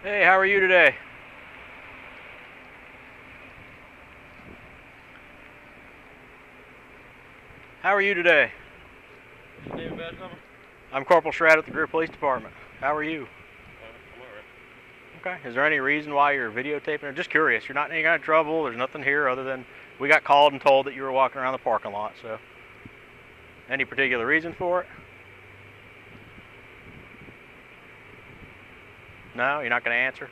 Hey, how are you today? How are you today? What's your name and badge number? I'm Corporal Shrad at the Greer Police Department. How are you? I'm alright. Okay. Is there any reason why you're videotaping? I'm just curious. You're not in any kind of trouble. There's nothing here other than we got called and told that you were walking around the parking lot. So, any particular reason for it? No, you're not going to answer?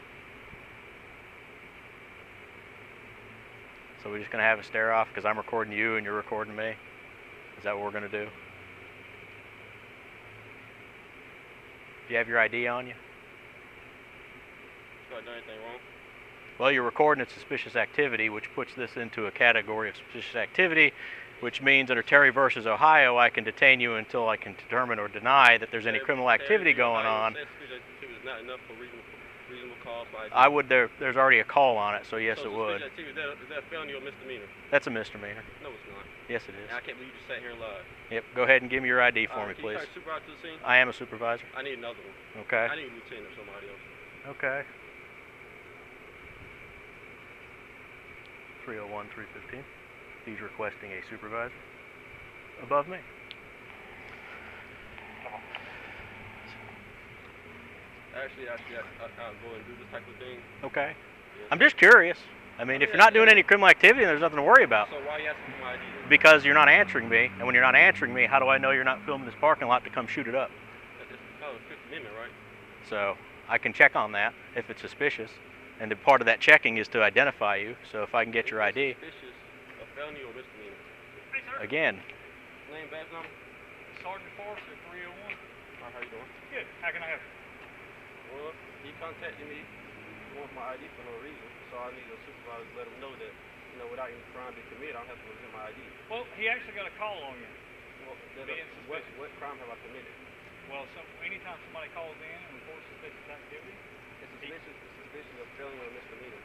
So we're just going to have a stare off because I'm recording you and you're recording me? Is that what we're going to do? Do you have your ID on you? Have I done anything wrong? Well, you're recording a suspicious activity, which puts this into a category of suspicious activity, which means under Terry versus Ohio, I can detain you until I can determine or deny that there's any criminal activity going on. Is not enough for reasonable cause for ID. I would. There's already a call on it, so yes, it would. Is that a felony or misdemeanor? That's a misdemeanor. No, it's not. Yes, it is. I can't believe you just sat here and lied. Yep. Go ahead and give me your ID for me, Can please. you supervise to the scene? I am a supervisor. I need another one. Okay. I need a lieutenant or somebody else. Okay. 301-315. He's requesting a supervisor above me. Actually, I'll go and do this type of thing. Okay. I'm just curious. I mean, if you're not doing any criminal activity, then there's nothing to worry about. So why are you asking for my ID? Because you're not answering me, and when you're not answering me, how do I know you're not filming this parking lot to come shoot it up? It's called a Fifth Amendment, right? So I can check on that if it's suspicious, and the part of that checking is to identify you. So if I can get your ID, Suspicious, a felony or misdemeanor? Hey, sir. again, Name, badge number? Sergeant Forrester, 301. How you doing? Good. How can I help you? Well, he contacted me, wants my ID for no reason, so I need a supervisor to let him know that, without any crime being committed, I don't have to present my ID. Well, he actually got a call on you. Well, Being suspicious. what crime have I committed? Well, anytime somebody calls in and reports suspicious activity, It's suspicious of felony or misdemeanor.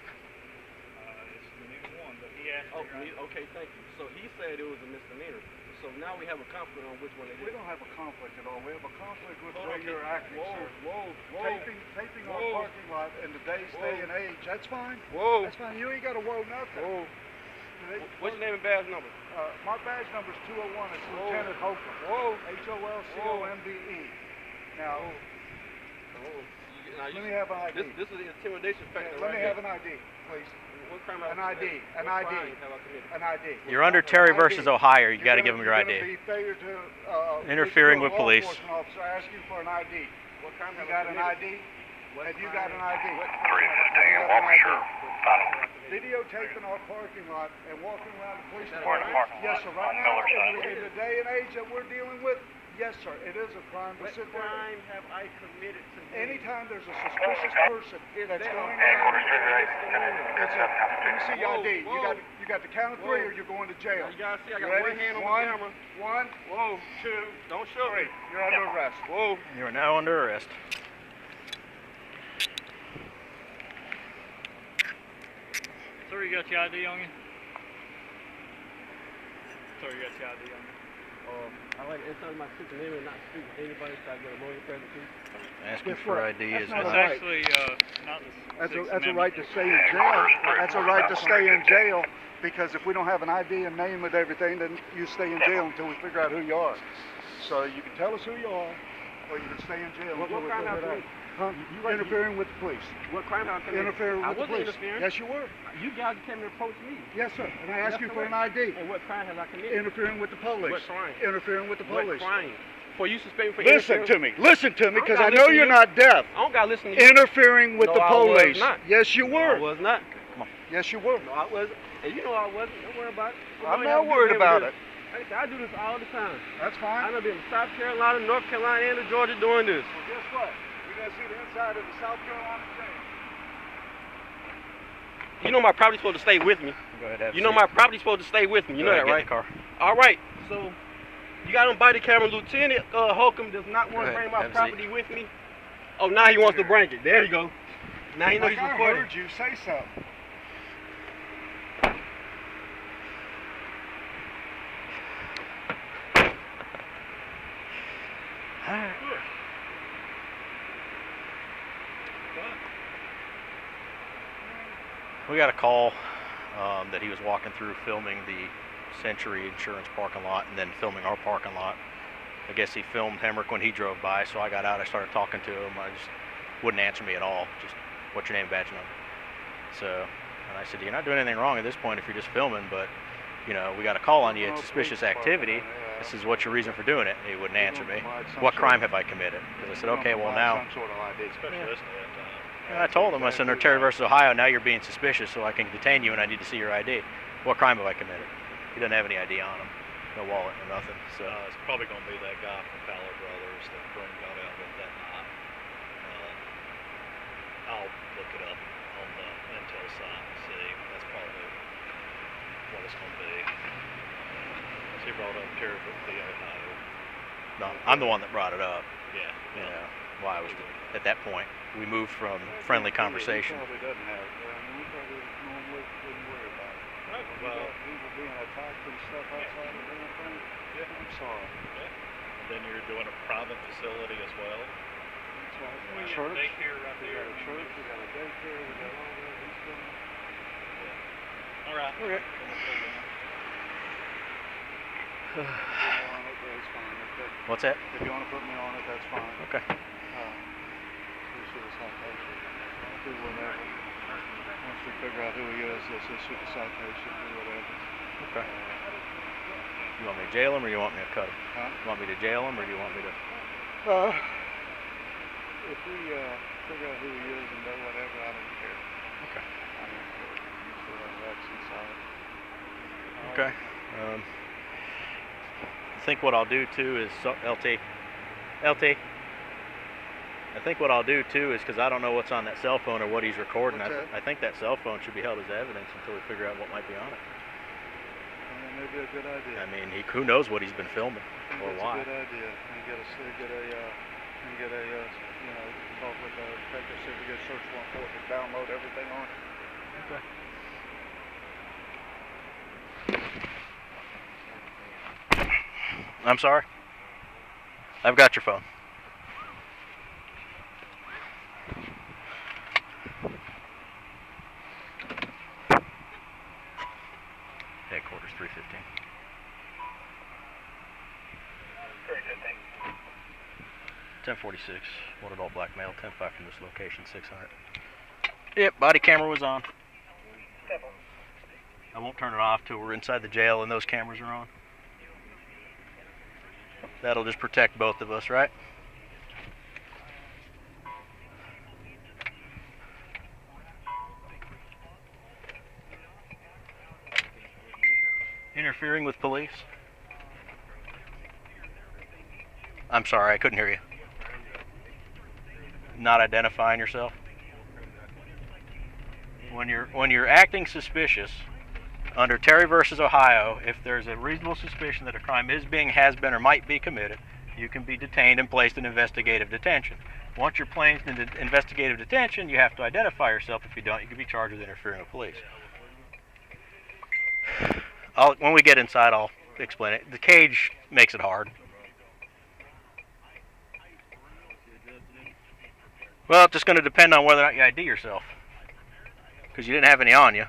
it's the new one, but he asked Oh, you. okay, thank you. So he said it was a misdemeanor. So now we have a conflict on which one it is. We don't have a conflict at all. We have a conflict with the Hold way on, you're acting, whoa, sir. whoa. Taping our Whoa. parking lot in today's day and age, that's fine. Whoa. That's fine. You ain't got to whoa nothing. Whoa. What's your name and badge number? My badge number is 201. It's Whoa. Lieutenant Holcomb. Whoa. Holcombe. Now, Now, let me have an ID. This is the intimidation factor Let right me here. have an ID, please. What crime have An I ID. committed? An What ID. crime have I committed? An ID. you're under Terry versus Ohio. You got to give him your You're ID. gonna be failure to Interfering listen to a with police. law enforcement officer asking for an ID. What crime You have got I an committed? ID? What Have you crime- got an ID? What crime have I committed? Videotaping our parking lot and walking around the police Is that a department. crime? Yes, sir. Right now, in the day and age that we're dealing with, yes, sir, it is a crime. But What sit there. crime have I committed today? Anytime there's a suspicious person that's that going a around, misdemeanor? let me see your ID. Whoa. You got the count of three, Whoa. or you're going to jail. You gotta see, I got Ready? one hand on One, the camera. One, Whoa. two, Don't show three. me. You're under arrest. Whoa. You are now under arrest. Sir, you got your ID on you? Sir, you got your ID on you? I like to insert my Fifth Amendment, not speak to anybody, so I get a lawyer present too. Asking Guess for what? ID That's is not It's a right. actually not the That's Sixth a Amendment. right to stay in jail. That's a right to stay in jail because if we don't have an ID and name with everything, then you stay in jail until we figure out who you are. So you can tell us who you are, or you can stay in jail What until we crime figure have it I out. Huh? Interfering with the police. What crime have I committed? Interfering I with the wasn't police. interfering. Yes, you were. You guys came and approached me. Yes, sir. And I asked you for an ID. And what crime have I committed? Interfering with the police. What crime? Interfering with the What police. crime? For you suspended for Listen interfering? to me. Listen to me, because I gotta know listen to you're you. not deaf. I don't gotta listen to you. Interfering with No, the I was police. not. Yes, you No, I were. was not. Yes, you were. No, I wasn't. And you know I wasn't. Don't worry about it. I'm not worried about it. Like I said, I do this all the time. That's I fine. done been to South Carolina, North Carolina, and to Georgia doing this. Well, guess what? You're going to see the inside of the South Carolina jail. You know my property's supposed to stay with me. Go ahead. Have a You know seat. my property's supposed to stay with me. You Go know ahead, that, get right? in the car. All right. So you got on body camera. Lieutenant Holcomb does not want to ahead, bring my have a property with me. Oh, now he wants to bring it. There you go. Now he knows Like he's I recording. heard you say something. We got a call that he was walking through filming the Century Insurance parking lot and then filming our parking lot. I guess he filmed Hemrick when he drove by, so I got out, I started talking to him. I just wouldn't answer me at all. Just, what's your name, badge number? So, and I said, you're not doing anything wrong at this point if you're just filming, but, you know, we got a call on you, it's suspicious activity. This is what's your reason for doing it. He wouldn't answer me. What crime have I committed? Because I said, okay, well now. And I told him, I said, under Terry versus Ohio, now you're being suspicious, so I can detain you and I need to see your ID. What crime have I committed? He doesn't have any ID on him. No wallet, no nothing. So it's probably going to be that guy from Fowler Brothers that Brent got out with that night. I'll look it up on the intel site and see. That's probably what it's going to be. So he brought up Terry with the Ohio. no, I'm the one that brought it up. Yeah. You know, why I was at that point. We moved from friendly conversation. He probably doesn't have it. I mean, we probably normally wouldn't worry about it. Well, People being attacked and stuff outside the damn thing. yeah. I'm sorry. And then you're doing a private facility as well. That's right. We got Church. daycare right We there. got a church. We got a daycare. We got all that. He's doing. All right. Okay. Put me on it, that's fine. Okay. What's that? If you want to put me on it, that's fine. Okay. Issue the citation. Do whatever. Once we figure out who he is, let's issue the citation. Do whatever. Okay. You want me to jail him or you want me to cut him? Huh? You want me to jail him or do you want me to? If we figure out who he is and know whatever, I don't care. Okay. I don't care. You still have rights inside. Okay. I think what I'll do too is LT. I think what I'll do too is because I don't know what's on that cell phone or what he's recording. What's that? I think that cell phone should be held as evidence until we figure out what might be on it. That may be a good idea. I mean, who knows what he's been filming I think or that's why. a good idea. And get a you know, talk with the detective, see if we get a search warrant for it, and download everything on it. Okay. I'm sorry. I've got your phone. Headquarters 315. 1046. One adult black male. 10-5 from this location. 600. Yep. Body camera was on. I won't turn it off till we're inside the jail and those cameras are on. That'll just protect both of us, right? Interfering with police? I'm sorry, I couldn't hear you. Not identifying yourself? When you're acting suspicious, under Terry versus Ohio, if there's a reasonable suspicion that a crime is being, has been, or might be committed, you can be detained and placed in investigative detention. Once you're placed in investigative detention, you have to identify yourself. If you don't, you can be charged with interfering with police. When we get inside, I'll explain it. The cage makes it hard. Well, it's just going to depend on whether or not you ID yourself, because you didn't have any on you.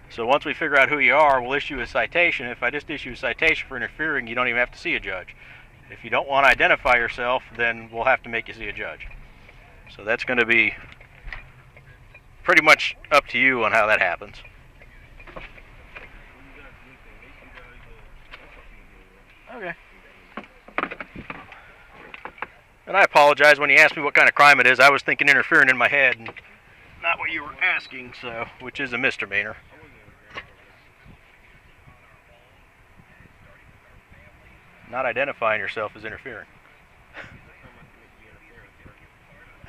So once we figure out who you are, we'll issue a citation. If I just issue a citation for interfering, you don't even have to see a judge. If you don't want to identify yourself, then we'll have to make you see a judge. So that's going to be pretty much up to you on how that happens. Okay. And I apologize, when you asked me what kind of crime it is, I was thinking interfering in my head, and not what you were asking, so, which is a misdemeanor. Not identifying yourself as interfering.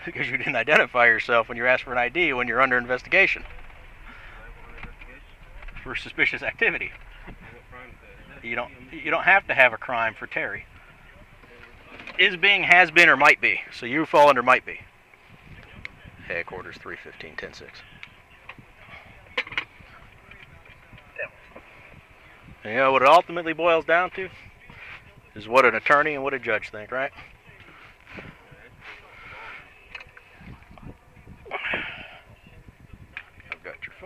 Because you didn't identify yourself when you asked for an ID when you're under investigation for suspicious activity. You don't have to have a crime for Terry. Is being, has been, or might be. So you fall under might be. Headquarters 315 106. You know what it ultimately boils down to is what an attorney and what a judge think, right?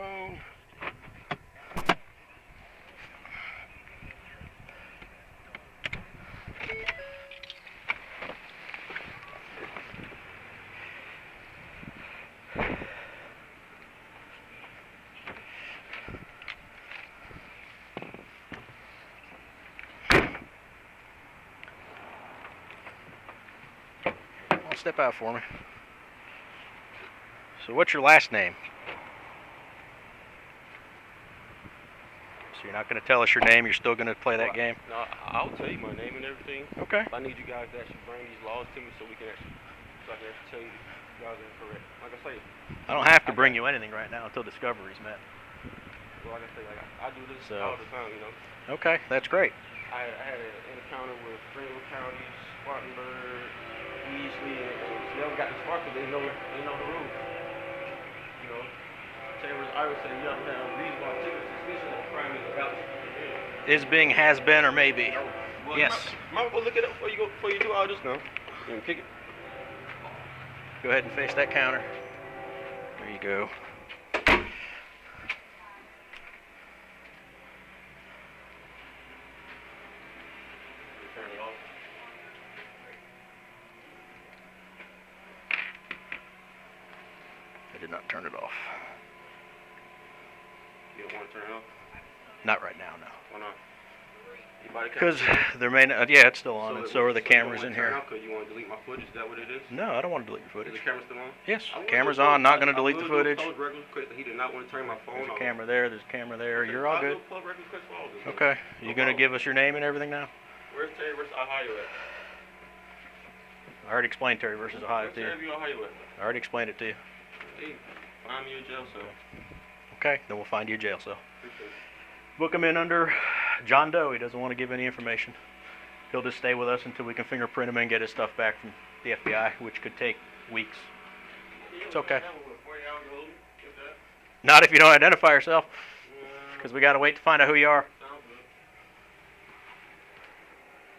phone. Step out for me. So what's your last name? So you're not going to tell us your name, you're still going to play that game? No, I'll tell you my name and everything. Okay. I need you guys to actually bring these laws to me so we can actually, so I can actually tell you you guys are incorrect. Like I say. I don't have to bring you anything right now until discovery's met. Well, like I say, like I do this all the time, you know. Okay, that's great. I had an encounter with Greenville County, Spartanburg, Weasley, and they haven't got the spark because they know the rules. You know, I would say you have to have reasonable activity suspicion that the crime is about to commit. Is being, has been, or maybe? No. Well, yes. You might go look it up before you do all this now. You can kick it. Go ahead and face that counter. There you go. Turn it off. I did not turn it off. You don't want to turn it off? Not right now, no. Why not? Because there may not, yeah, it's still on, and so are the cameras in here. Because you want to delete my footage? Is that what it is? No, I don't want to delete your Is footage. the camera still on? Yes, camera's on, not going to delete the footage. He did not want to turn my phone There's a off. camera there, there's a camera there, you're all good. Plug record request for all this. Okay, you going to give us your name and everything now? Where's Terry versus Ohio at? I already explained Terry versus Ohio to you. Where's Terry versus Ohio at? I already explained it to you. Hey, find me a jail cell. Okay, then we'll find you a jail cell. Appreciate it. Book him in under John Doe. He doesn't want to give any information. He'll just stay with us until we can fingerprint him and get his stuff back from the FBI, which could take weeks. It's okay. Not if you don't identify yourself, because we got to wait to find out who you are.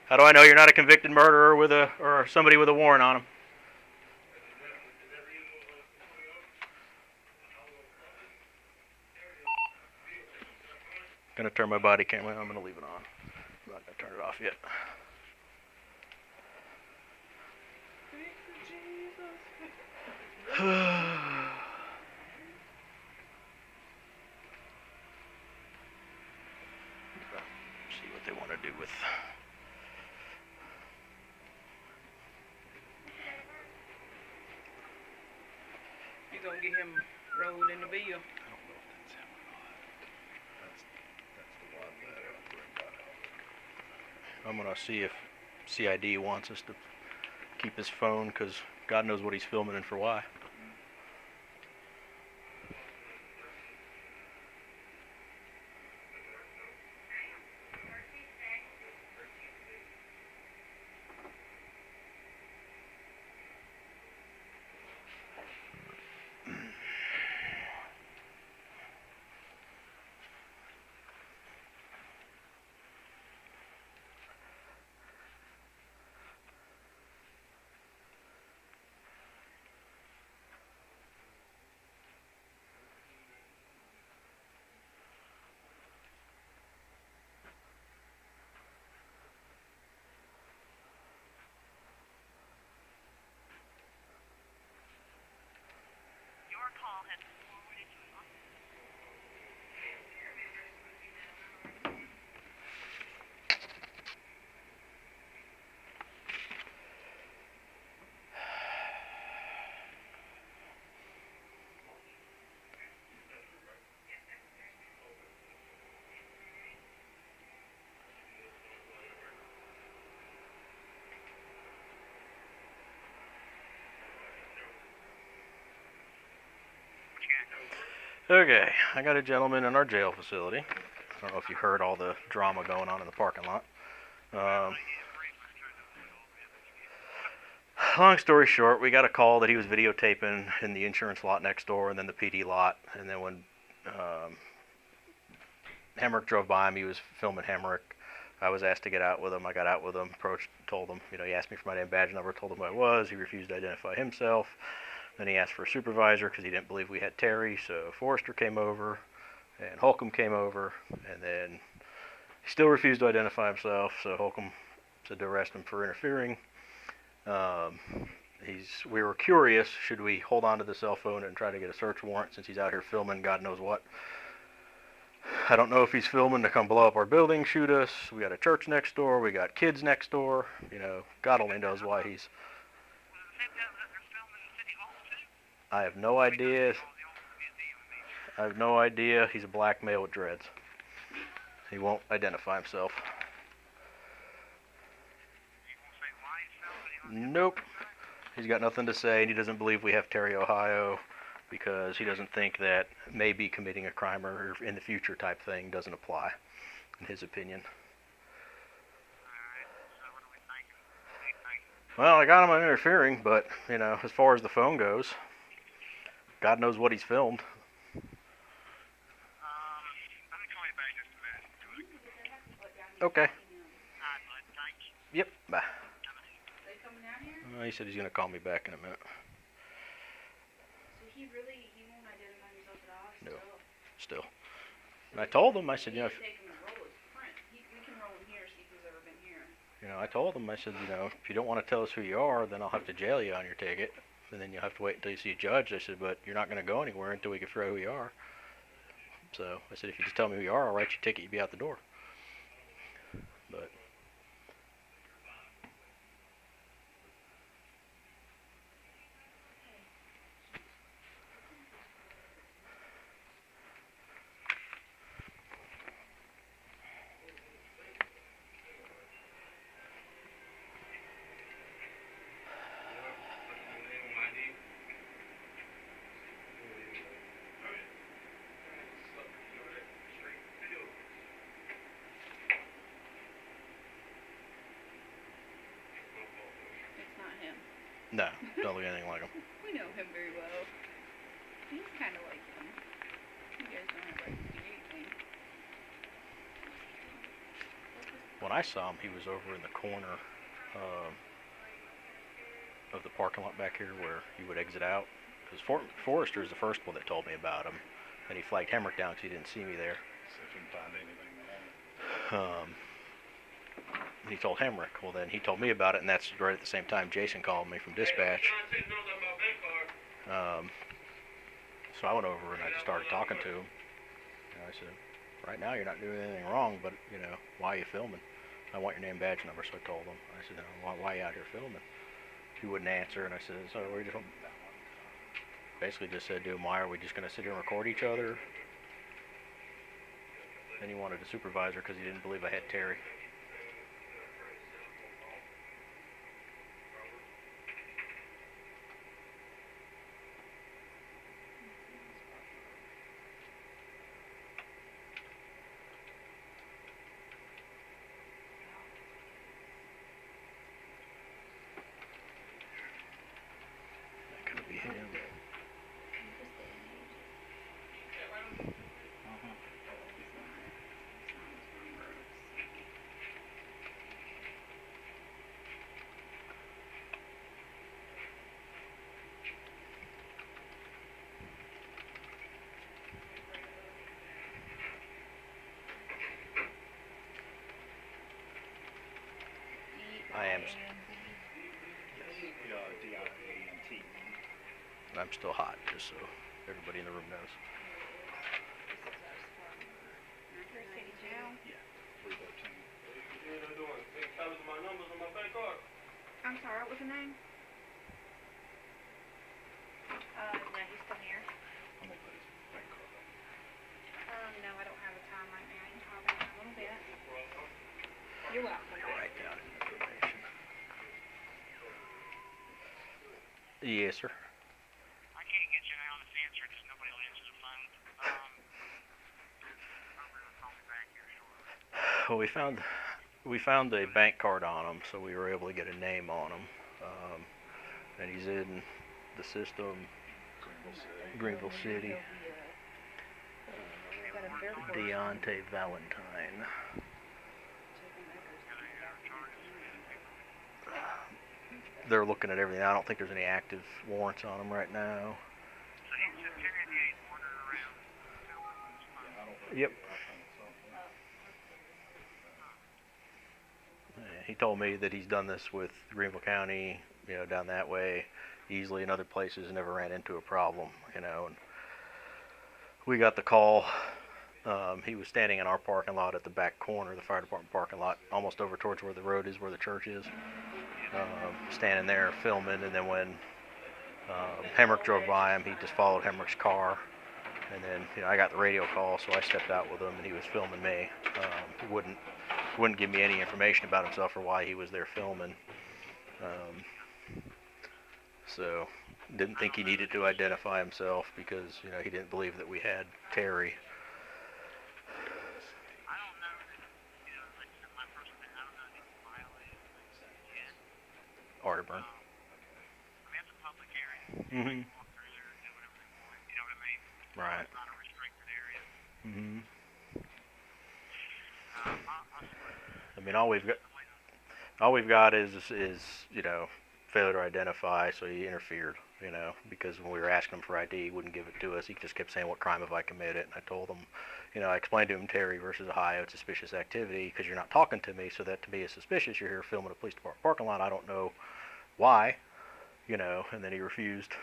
How do I know you're not a convicted murderer with or somebody with a warrant on him? Gonna turn my body camera. I'm gonna leave it on. I'm not gonna turn it off yet. See what they want to do with. You gonna get him rolled in the bill? I'm gonna see if CID wants us to keep his phone, because God knows what he's filming and for why. Okay, I got a gentleman in our jail facility. I don't know if you heard all the drama going on in the parking lot. Long story short, we got a call that he was videotaping in the insurance lot next door and then the PD lot. And then when Hemrick drove by him, he was filming Hemrick. I was asked to get out with him. I got out with him, approached, told him, he asked me for my name badge number, told him who I was. He refused to identify himself. Then he asked for a supervisor because he didn't believe we had Terry, so Forrester came over, and Holcomb came over, and then he still refused to identify himself, so Holcomb said to arrest him for interfering. We were curious, should we hold on to the cell phone and try to get a search warrant since he's out here filming God knows what. I don't know if he's filming to come blow up our building, shoot us. We got a church next door, we got kids next door, you know, God only knows why he's... I have no idea. I have no idea. He's a black male with dreads. He won't identify himself. Nope. He's got nothing to say, and he doesn't believe we have Terry, Ohio, because he doesn't think that maybe committing a crime or in the future type thing doesn't apply, in his opinion. Well, I got him on interfering, but, you know, as far as the phone goes, God knows what he's filmed. Okay. Yep, bye. He said he's going to call me back in a minute. So he won't identify himself at all? No, still. And I told him, I said, you know, we can roll him here, see if he's ever been here. You know, I told him, I said, you know, if you don't want to tell us who you are, then I'll have to jail you on your ticket, and then you'll have to wait until you see a judge. I said, but you're not going to go anywhere until we can figure out who you are. So I said, if you just tell me who you are, I'll write you a ticket, you'll be out the door. But no, don't look anything like him. We know him very well. He's kind of like him. You guys don't have like to do anything. When I saw him, he was over in the corner of the parking lot back here where he would exit out. Because Forrester is the first one that told me about him, and he flagged Hemrick down because he didn't see me there. He told Hemrick. Well, then he told me about it, and that's right at the same time Jason called me from dispatch. So I went over and I just started talking to him. And I said, right now you're not doing anything wrong, but, you know, why are you filming? I want your name, badge number, so I told him. I said, why are you out here filming? He wouldn't answer, and I said, so we just basically just said to him, why are we just going to sit here and record each other? Then he wanted a supervisor because he didn't believe I had Terry. I am. And I'm still hot, just so everybody in the room knows. City Jail? Yeah, 313. I'm sorry, what was the name? No, he's still here. I'm gonna put his bank card on. No, I don't have a time right now. You can talk about it a little bit. You're welcome. Write down information. Yes, sir. I can't get you now on the answer because nobody will answer the phone. I'm gonna call me back here shortly. Well, we found a bank card on him, so we were able to get a name on him. And he's in the system, Greenville City. Deontay Valentine. they're looking at everything. I don't think there's any active warrants on him right now. So he's just carrying the 8 wandering around. Yep. He told me that he's done this with Greenville County, you know, down that way, easily in other places, and never ran into a problem, you know. And we got the call. He was standing in our parking lot at the back corner, the fire department parking lot, almost over towards where the road is, where the church is. Standing there filming, and then when Hemrick drove by him, he just followed Hemrick's car. And then, you know, I got the radio call, so I stepped out with him, and he was filming me. He wouldn't give me any information about himself or why he was there filming. So didn't think he needed to identify himself because, you know, he didn't believe that we had Terry. I don't know that, you know, like my personal opinion, I don't know that he's violated yet. Arterburn. I mean, it's a public area. Mm-hmm. Walk through there and do whatever they want. You know what I mean? Right. It's not a restricted area. Mm-hmm. I I mean, all we've got is you know, failure to identify. So he interfered, you know, because when we were asking him for ID, he wouldn't give it to us. He just kept saying, "What crime have I committed?" And I told him, you know, I explained to him Terry versus Ohio, it's suspicious activity because you're not talking to me, so that to me is suspicious. You're here filming a police department parking lot. I don't know why, you know. And then he refused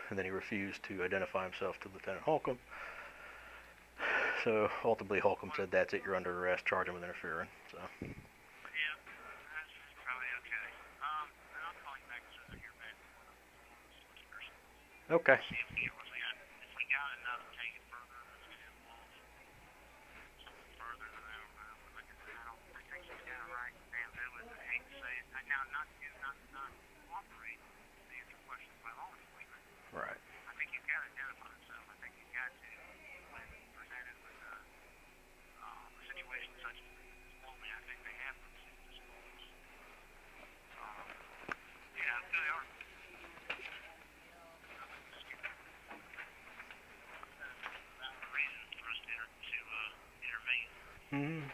to identify himself to Lieutenant Holcomb. So ultimately, Holcomb said, "That's it. You're under arrest. Charge him with interfering." So. yeah, that's probably okay. And I'll call you back as soon as I hear back from one of the solicitors. Okay. See if he really got, if he got enough to take it further, let's get involved. Something further than I don't know. But like I said, I think he's got a right to do it. I hate to say it. I now not cooperate to answer questions by law enforcement. Right. I think he's got to identify himself. I think he's got to, when presented with a situation such as this moment, I think they have to see this moment. Yeah, they are. That's the reason for us to intervene. Mm-hmm.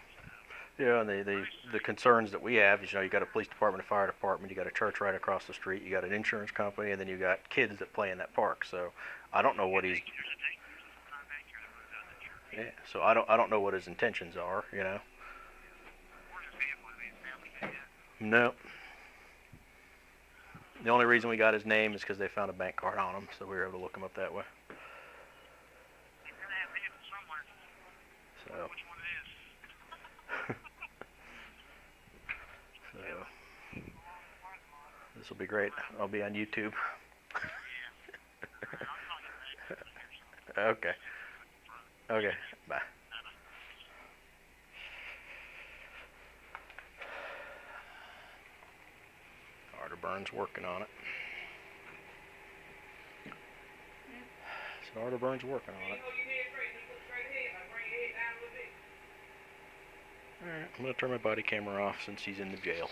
Yeah, and the concerns that we have is, you know, you got a police department, a fire department, you got a church right across the street, you got an insurance company, and then you got kids that play in that park. So I don't know what he's. Yeah. So I don't know what his intentions are, you know. No. The only reason we got his name is because they found a bank card on him, so we were able to look him up that way. So. So. This will be great. I'll be on YouTube. Okay. Okay. Bye. Arterburn's working on it. So Arterburn's working on it. Alright, I'm going to turn my body camera off since he's in the jail.